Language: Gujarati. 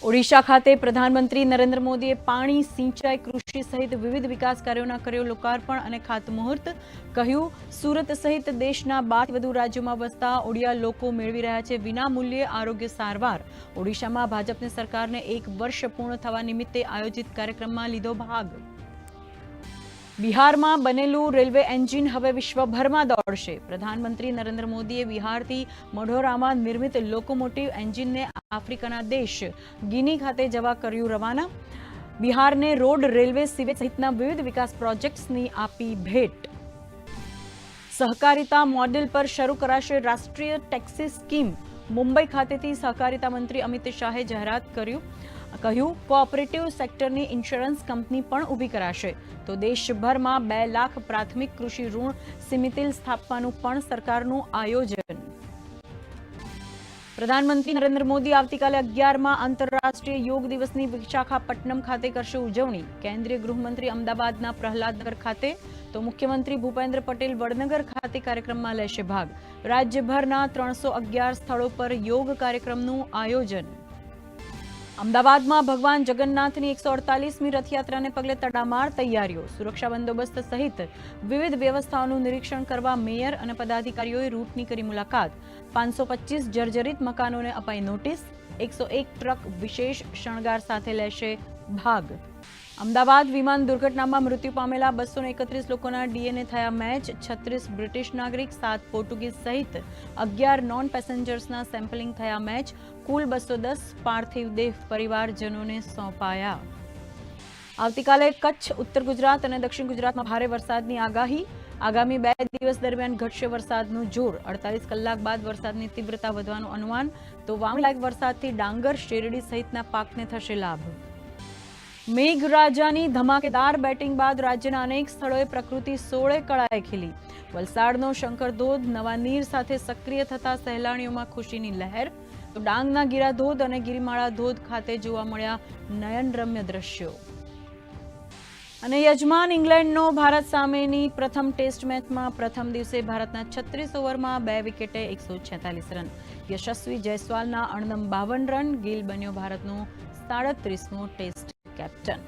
ઓડિશા ખાતે પ્રધાનમંત્રી નરેન્દ્ર મોદીએ પાણી, સિંચાઈ, કૃષિ સહિત વિવિધ વિકાસ કાર્યોના કર્યો લોકાર્પણ અને ખાતમુહૂર્ત. કહ્યું, સુરત સહિત દેશના 12થી વધુ રાજ્યોમાં વસતા ઓડિયા લોકો મેળવી રહ્યા છે વિનામૂલ્યે આરોગ્ય સારવાર. ઓડિશામાં ભાજપની સરકારને 1 વર્ષ પૂર્ણ થવા નિમિત્તે આયોજિત કાર્યક્રમમાં લીધો ભાગ. બિહારમાં બનેલું રેલવે એન્જિન હવે વિશ્વભરમાં દોડશે. પ્રધાનમંત્રી નરેન્દ્ર મોદીએ બિહારથી મઢૌરામાં નિર્મિત લોકોમોટિવ એન્જિનને આફ્રિકાના દેશ ગિની ખાતે જવા કર્યું રવાના. બિહારને રોડ, રેલવે, સિવેજ સહિતના વિવિધ વિકાસ પ્રોજેક્ટ્સની આપી ભેટ. સહકારિતા મોડેલ પર શરૂ કરાશે રાષ્ટ્રીય ટેક્સી સ્કીમ. મુંબઈ ખાતેથી સહકારિતા મંત્રી અમિત શાહે જાહેરાત કહ્યું, કોઓપરેટિવ સેક્ટરની ઇન્સ્યોરન્સ કંપની પણ ઊભી કરાશે. તો દેશભરમાં 2 લાખ પ્રાથમિક કૃષિ ઋણ સમિતિ સ્થાપવાનું પણ સરકારનું આયોજન. પ્રધાનમંત્રી નરેન્દ્ર મોદી આવતીકાલે 11મા આંતરરાષ્ટ્રીય યોગ દિવસની વિશાખાપટ્ટનમ ખાતે કરશે ઉજવણી. કેન્દ્રીય ગૃહમંત્રી અમદાવાદના પ્રહલાદનગર ખાતે, તો મુખ્યમંત્રી ભૂપેન્દ્ર પટેલ વડનગર ખાતે કાર્યક્રમમાં લેશે ભાગ. રાજ્યભરના 311 સ્થળો પર યોગ કાર્યક્રમનું આયોજન. અમદાવાદમાં ભગવાન જગન્નાથની 148મી રથયાત્રાને પગલે તડામાર તૈયારીઓ. સુરક્ષા બંદોબસ્ત સહિત વિવિધ વ્યવસ્થાઓનું નિરીક્ષણ કરવા મેયર અને પદાધિકારીઓએ રૂટની કરી મુલાકાત. 525 જર્જરિત મકાનોને અપાઈ નોટિસ. 101 ટ્રક વિશેષ શણગાર સાથે લેશે ભાગ. અમદાવાદ વિમાન દુર્ઘટનામાં મૃત્યુ પામેલા 231 લોકોના ડીએનએ થયા મેચ. 36 બ્રિટિશ નાગરિક, 7 પોર્ટુગીઝ સહિત 11 નોન પેસેન્જર્સના સેમ્પલિંગ થયા મેચ. કુલ 210 પાર્થિવ દેહ પરિવારજનોને સોંપાયા. આવતીકાલે કચ્છ, ઉત્તર ગુજરાત અને દક્ષિણ ગુજરાતમાં ભારે વરસાદની આગાહી. આગામી 2 દિવસ દરમિયાન ઘટશે વરસાદનું જોર. 48 કલાક બાદ વરસાદની તીવ્રતા વધવાનું અનુમાન. તો વાવણીલાયક વરસાદથી ડાંગર, શેરડી સહિતના પાકને થશે લાભ. મેઘરાજાની ધમાકેદાર બેટિંગ બાદ રાજ્યના અનેક સ્થળોએ પ્રકૃતિ 16 કળાએ ખીલી. વલસાડનો શંકરધોધ નવા નીર સાથે સક્રિય થતા સહેલાણીઓમાં ખુશીની લહેર. તો ડાંગના ગીરાધોધ અને ગિરિમાળા ધોધ ખાતે જોવા મળ્યા નયનરમ્ય દ્રશ્યો. અને યજમાન ઇંગ્લેન્ડનો ભારત સામેની પ્રથમ ટેસ્ટ મેચમાં પ્રથમ દિવસે ભારતના 36 ઓવરમાં 2 વિકેટે 146 રન. યશસ્વી જયસ્વાલના અણનમ 52 રન. ગિલ બન્યો ભારતનો 37મો ટેસ્ટ કેપ્ટન.